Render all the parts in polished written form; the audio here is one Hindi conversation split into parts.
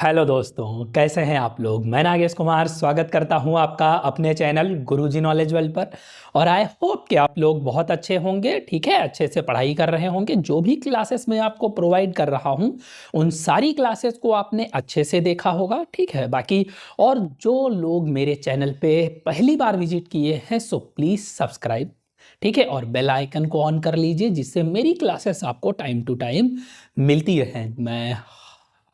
हेलो दोस्तों, कैसे हैं आप लोग। मैं नागेश कुमार स्वागत करता हूं आपका अपने चैनल गुरुजी नॉलेज वर्ल्ड पर। और आई होप कि आप लोग बहुत अच्छे होंगे। ठीक है, अच्छे से पढ़ाई कर रहे होंगे। जो भी क्लासेस मैं आपको प्रोवाइड कर रहा हूं उन सारी क्लासेस को आपने अच्छे से देखा होगा। ठीक है, बाकी और जो लोग मेरे चैनल पे पहली बार विजिट किए हैं सो प्लीज़ सब्सक्राइब, ठीक है, और बेल आइकन को ऑन कर लीजिए जिससे मेरी क्लासेस आपको टाइम टू टाइम मिलती रहें। मैं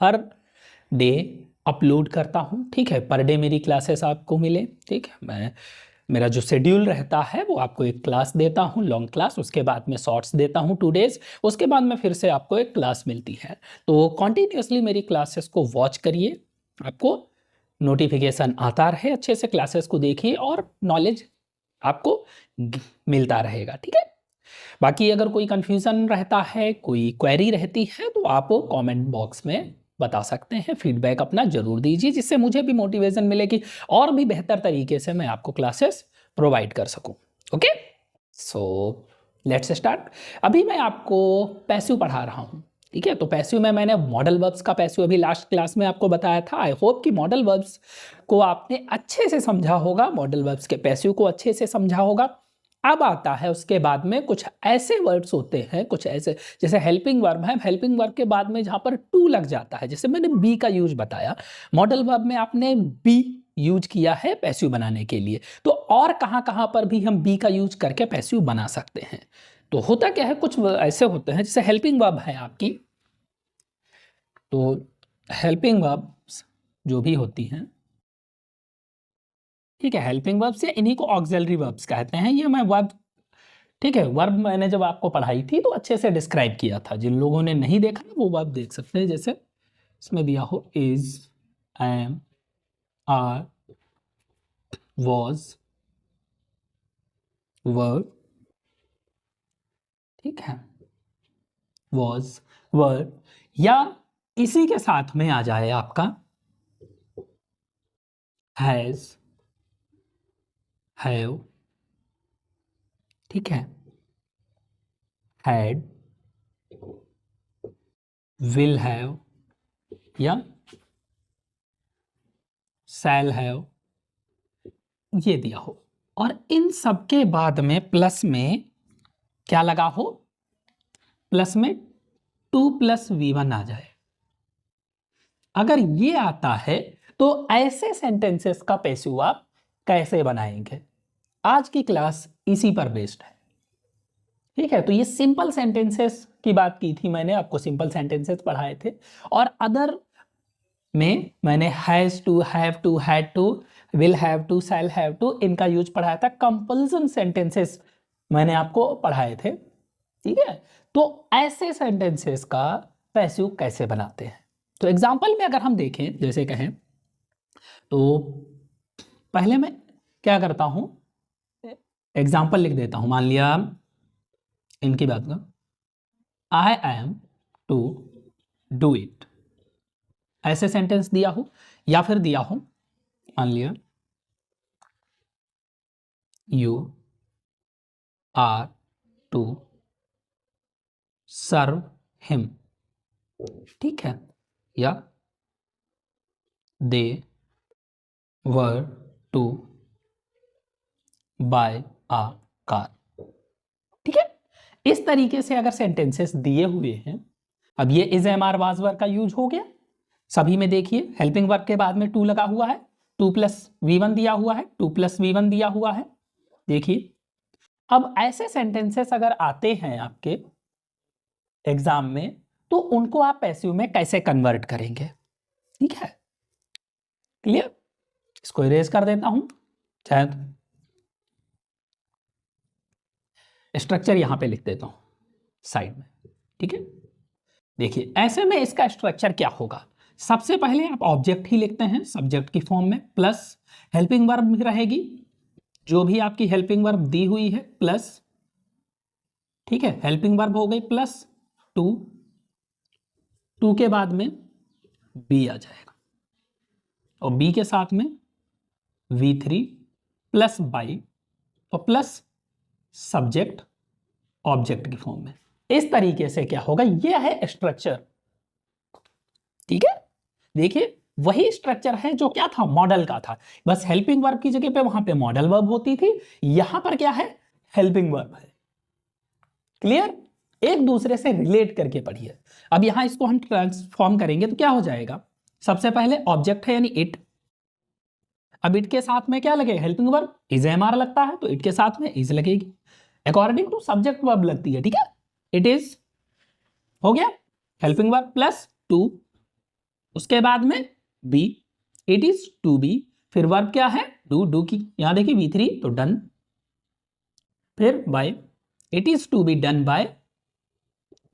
हर डे अपलोड करता हूँ। ठीक है, पर डे मेरी क्लासेस आपको मिले। ठीक है, मैं मेरा जो शेड्यूल रहता है वो आपको एक क्लास देता हूँ, लॉन्ग क्लास, उसके बाद में शॉर्ट्स देता हूँ 2 डेज, उसके बाद में फिर से आपको एक क्लास मिलती है। तो कॉन्टीन्यूसली मेरी क्लासेस को वॉच करिए, आपको नोटिफिकेशन आता रहे, अच्छे से क्लासेस को देखिए और नॉलेज आपको मिलता रहेगा। ठीक है, बाकी अगर कोई कंफ्यूजन रहता है, कोई क्वेरी रहती है तो आप कमेंट बॉक्स में बता सकते हैं। फीडबैक अपना जरूर दीजिए जिससे मुझे भी मोटिवेशन मिले कि और भी बेहतर तरीके से मैं आपको क्लासेस प्रोवाइड कर सकूं। Okay, so let's start. अभी मैं आपको पैसिव पढ़ा रहा हूं। ठीक है, तो पैसिव में मैंने मॉडल वर्ब्स का पैसिव अभी लास्ट क्लास में आपको बताया था। आई होप कि मॉडल वर्ब्स को आपने अच्छे से समझा होगा, मॉडल वर्ब्स के पैसिव को अच्छे से समझा होगा। अब आता है उसके बाद में कुछ ऐसे वर्ड्स होते हैं, कुछ ऐसे जैसे हेल्पिंग वर्ब है। हेल्पिंग वर्ब के बाद में जहां पर टू लग जाता है, जैसे मैंने बी का यूज बताया, मॉडल वर्ब में आपने बी यूज किया है पैसिव बनाने के लिए। तो और कहां कहां पर भी हम बी का यूज करके पैसिव बना सकते हैं। तो होता क्या है, कुछ ऐसे होते हैं जैसे हेल्पिंग वर्ब है आपकी, तो हेल्पिंग वर्ब जो भी होती हैं, ठीक है, हेल्पिंग वर्ब्स या इन्हीं को ऑक्सिलरी वर्ब्स कहते हैं। ये मैं वर्ब, ठीक है, वर्ब मैंने जब आपको पढ़ाई थी तो अच्छे से डिस्क्राइब किया था। जिन लोगों ने नहीं देखा वो वर्ब देख सकते हैं। जैसे इसमें दिया हो इज, एम, आर, वॉज, वर, ठीक है, वॉज, वर, या इसी के साथ में आ जाए आपका हैज, हैव, ठीक है, हैड, विल हैव, या शैल हैव, ये दिया हो। और इन सब के बाद में प्लस में क्या लगा हो, प्लस में 2+V1 आ जाए। अगर ये आता है तो ऐसे सेंटेंसेस का पैसिव आप कैसे बनाएंगे, आज की क्लास इसी पर बेस्ड है। ठीक है, तो ये सिंपल सेंटेंसेस की बात की थी मैंने, आपको सिंपल सेंटेंसेस पढ़ाए थे। और अदर में मैंने has to, have to, had to, will have to, shall have to, इनका यूज पढ़ाया था। कंपल्सन सेंटेंसेस मैंने आपको पढ़ाए थे। ठीक है, तो ऐसे सेंटेंसेस का पैसिव कैसे बनाते हैं, तो एग्जांपल में अगर हम देखें, जैसे कहें तो पहले मैं क्या करता हूं, एग्जांपल लिख देता हूं। मान लिया इनकी बात का, I am to do it, ऐसे सेंटेंस दिया हो, या फिर दिया हो मान लिया you are to serve him, ठीक है, या they were to buy a car. ठीक है, इस तरीके से अगर सेंटेंसेस दिए हुए हैं, अब ये इज, एम, आर, वाज, वर का यूज हो गया सभी में। देखिए हेल्पिंग वर्ब के बाद में टू लगा हुआ है, 2+V1 दिया हुआ है, 2+V1 दिया हुआ है। देखिए अब ऐसे सेंटेंसेस अगर आते हैं आपके एग्जाम में तो उनको आप पैसिव में कैसे कन्वर्ट करेंगे। ठीक है, क्लियर, इसको इरेज कर देता हूं शायद, स्ट्रक्चर यहां पे लिख देता हूं साइड में। ठीक है, देखिए ऐसे में इसका स्ट्रक्चर क्या होगा। सबसे पहले आप ऑब्जेक्ट ही लिखते हैं सब्जेक्ट की फॉर्म में, प्लस हेल्पिंग वर्ब भी रहेगी, जो भी आपकी हेल्पिंग वर्ब दी हुई है, प्लस, ठीक है, हेल्पिंग वर्ब हो गई प्लस टू, टू के बाद में बी आ जाएगा, और बी के साथ में V3 प्लस बाई, और प्लस सब्जेक्ट ऑब्जेक्ट की फॉर्म में। इस तरीके से क्या होगा, यह है स्ट्रक्चर। ठीक है, देखिए वही स्ट्रक्चर है जो क्या था, मॉडल का था, बस हेल्पिंग वर्ब की जगह पे वहां पे मॉडल वर्ब होती थी, यहां पर क्या है, हेल्पिंग वर्ब है। क्लियर? एक दूसरे से रिलेट करके पढ़िए। अब यहां इसको हम ट्रांसफॉर्म करेंगे तो क्या हो जाएगा, सबसे पहले ऑब्जेक्ट है यानी इट, अब इट के साथ में क्या लगेगा, helping verb, is am are लगता है तो इट के साथ में इज लगेगी, अकॉर्डिंग टू सब्जेक्ट वर्ब लगती है, ठीक है। इट इज हो गया हेल्पिंग वर्ब प्लस टू, उसके बाद में be, it is to be, फिर वर्ब क्या है, डू की यहां देखिए V3 तो डन, फिर by, it is to be done by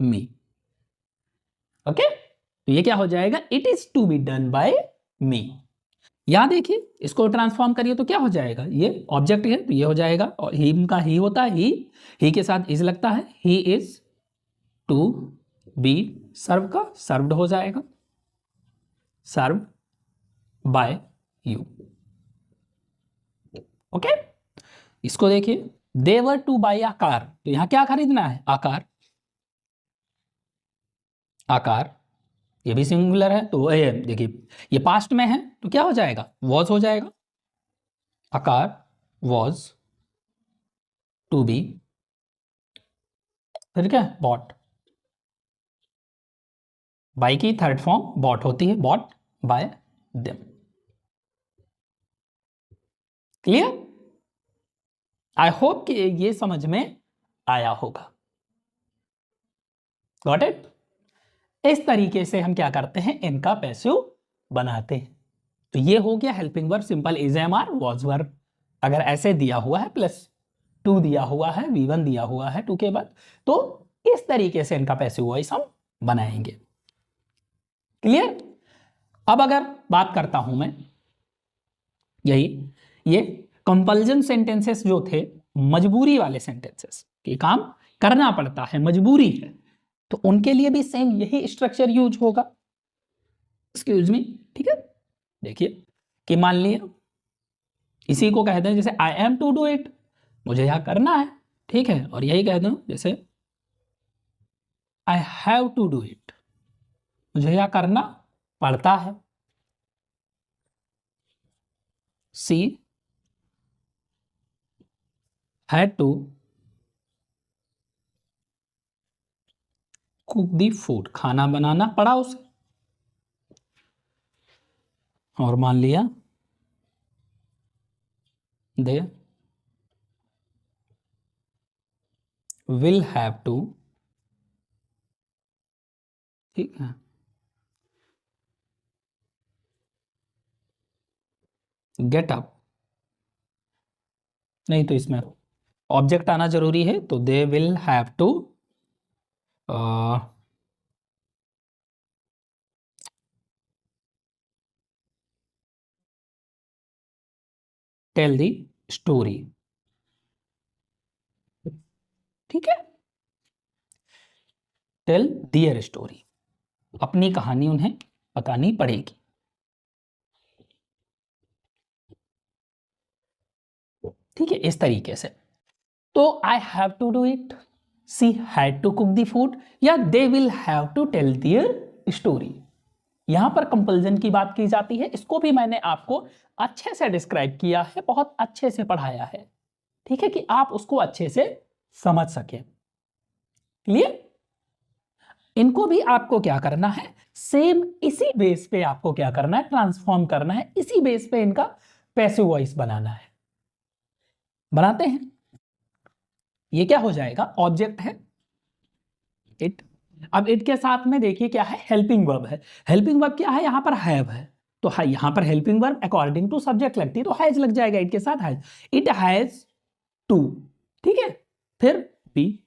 me. Okay, तो ये क्या हो जाएगा, it is to be done by me. यहां देखिए इसको ट्रांसफॉर्म करिए तो क्या हो जाएगा, ये ऑब्जेक्ट है तो ये हो जाएगा, और हिम का ही होता है, ही के साथ इज लगता है, ही इज टू बी, सर्व का सर्व्ड हो जाएगा, सर्व बाय यू। ओके, इसको देखिए, दे were to bye a car, तो यहां क्या खरीदना है, आकार, आकार, ये भी सिंगुलर है तो ये देखिए ये पास्ट में है तो क्या हो जाएगा, वॉज हो जाएगा, आकार वॉज टू बी, फिर क्या, बॉट, बाय की थर्ड फॉर्म बॉट होती है, bought by them. Clear? I hope कि ये समझ में आया होगा। Got it? इस तरीके से हम क्या करते हैं, इनका पैसिव बनाते हैं। तो ये हो गया helping verb, simple is am are was verb, अगर ऐसे दिया हुआ है प्लस टू दिया हुआ है, V1 दिया हुआ है टू के बाद, तो इस तरीके से इनका पैसिव वॉइस हम बनाएंगे। क्लियर? अब अगर बात करता हूं मैं, यही ये कंपल्जन सेंटेंसेस जो थे, मजबूरी वाले सेंटेंसेस, कि काम करना पड़ता है, मजबूरी है, तो उनके लिए भी सेम यही स्ट्रक्चर यूज होगा। एक्सक्यूज मी, ठीक है, देखिए कि मान लिया इसी को कहते हैं जैसे I am to do it, मुझे यह करना है, ठीक है, और यही कहते हैं जैसे I have to do it, मुझे यह करना पड़ता है। She had to cook the food, खाना बनाना पड़ा उसे, और मान लिया दे विल हैव टू, ठीक है, गेट अप, नहीं तो इसमें ऑब्जेक्ट आना जरूरी है, तो they will have to tell the story, ठीक है, टेल दियर स्टोरी, अपनी कहानी उन्हें बतानी पड़ेगी। ठीक है, इस तरीके से, तो I have to do it, she had to cook the food, या they will have to tell their story. यहां पर कंपल्जन की बात की जाती है, इसको भी मैंने आपको अच्छे से डिस्क्राइब किया है, बहुत अच्छे से पढ़ाया है, ठीक है, कि आप उसको अच्छे से समझ सके। क्लियर? इनको भी आपको क्या करना है, सेम इसी बेस पे आपको क्या करना है, ट्रांसफॉर्म करना है, इसी बेस पे इनका पैसिव वॉइस बनाना है। बनाते हैं, ये क्या हो जाएगा, ऑब्जेक्ट है इट, अब इट के साथ में देखिए क्या है, हेल्पिंग वर्ब है, हेल्पिंग वर्ब क्या है, यहां पर हैव है, तो यहां पर helping verb according to subject लगती है, तो हैज लग जाएगा इट के साथ, हैज, इट हैज टू, ठीक है, फिर बी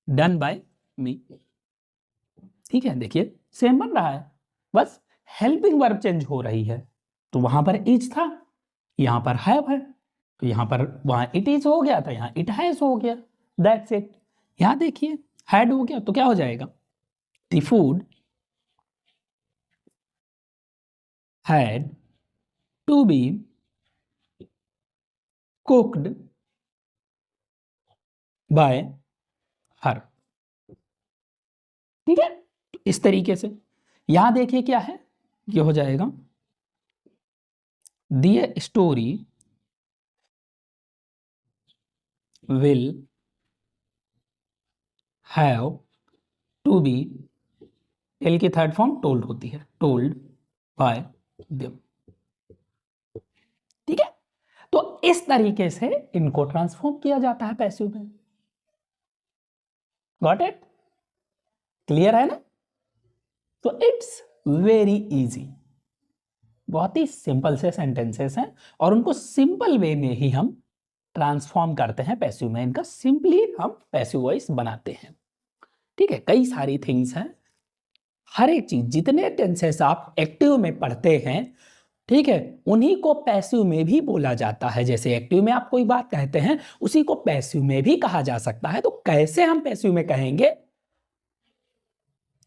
डन बाय मी, ठीक है, देखिए सेम बन रहा है, बस हेल्पिंग वर्ब चेंज हो रही है, तो वहां पर इज था, यहां पर हैव है, तो यहां पर वहां इट इज हो गया था, यहां इट हैज हो गया, दैट्स इट। यहां देखिए हैड हो गया तो क्या हो जाएगा, the food had to be cooked by her, ठीक है, इस तरीके से यहां देखिए क्या है, ये हो जाएगा the story will have to be, tell की थर्ड फॉर्म टोल्ड होती है, टोल्ड बाय देम। ठीक है, तो इस तरीके से इनको ट्रांसफॉर्म किया जाता है पैसिव में। Got it? क्लियर है ना? तो इट्स वेरी इजी, बहुत ही सिंपल से सेंटेंसेस हैं और उनको सिंपल वे में ही हम ट्रांसफॉर्म करते हैं पैसिव में, इनका सिंपली हम पैसिव वॉइस बनाते हैं। ठीक है, कई सारी थिंग्स हैं, हर एक चीज, जितने टेंसेस आप एक्टिव में पढ़ते हैं, ठीक है, उन्हीं को पैसिव में भी बोला जाता है। जैसे एक्टिव में आप कोई बात कहते हैं, उसी को पैसिव में भी कहा जा सकता है। तो कैसे हम पैसिव में कहेंगे?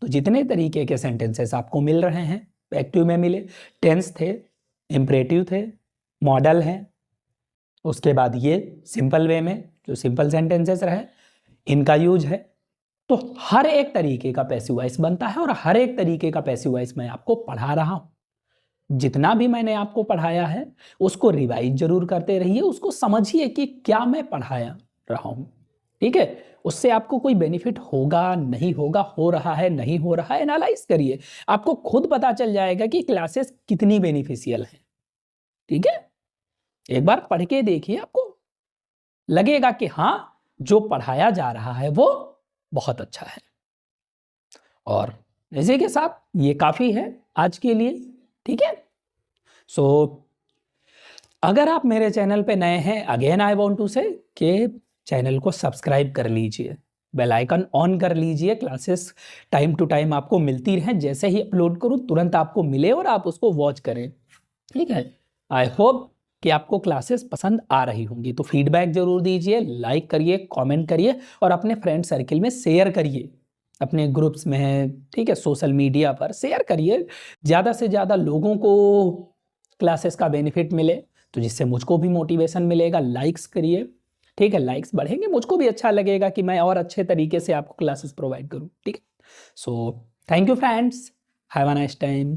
तो जितने तरीके के सेंटेंसेस आपको मिल रहे हैं एक्टिव में मिले, टेंस थे, इंपरेटिव थे, मॉडल हैं, उसके बाद ये सिंपल वे में जो सिंपल सेंटेंसेस रहे, इनका यूज है। तो हर एक तरीके का पैसिव वॉइस बनता है और हर एक तरीके का पैसिव वॉइस मैं आपको पढ़ा रहा हूं। जितना भी मैंने आपको पढ़ाया है उसको रिवाइज जरूर करते रहिए, उसको समझिए कि क्या मैं पढ़ाया रहा हूं। ठीक है, उससे आपको कोई बेनिफिट होगा नहीं होगा, हो रहा है नहीं हो रहा है, एनालाइज करिए, आपको खुद पता चल जाएगा कि क्लासेस कितनी बेनिफिशियल हैं। ठीक है, एक बार पढ़ के देखिए, आपको लगेगा कि हाँ, जो पढ़ाया जा रहा है वो बहुत अच्छा है। और इसी के साथ ये काफी है आज के लिए। ठीक है, सो अगर आप मेरे चैनल पे नए हैं, अगेन आई वांट टू से कि चैनल को सब्सक्राइब कर लीजिए, बेल आइकन ऑन कर लीजिए, क्लासेस टाइम टू टाइम आपको मिलती रहें, जैसे ही अपलोड करूं तुरंत आपको मिले और आप उसको वॉच करें। ठीक है, आई होप कि आपको क्लासेस पसंद आ रही होंगी। तो फीडबैक जरूर दीजिए, लाइक करिए, कमेंट करिए और अपने फ्रेंड सर्किल में शेयर करिए, अपने ग्रुप्स में, ठीक है, सोशल मीडिया पर शेयर करिए, ज़्यादा से ज़्यादा लोगों को क्लासेस का बेनिफिट मिले, तो जिससे मुझको भी मोटिवेशन मिलेगा। लाइक्स करिए, ठीक है, लाइक्स बढ़ेंगे, मुझको भी अच्छा लगेगा कि मैं और अच्छे तरीके से आपको क्लासेस प्रोवाइड करूँ। ठीक है, so thank you friends, have a nice time.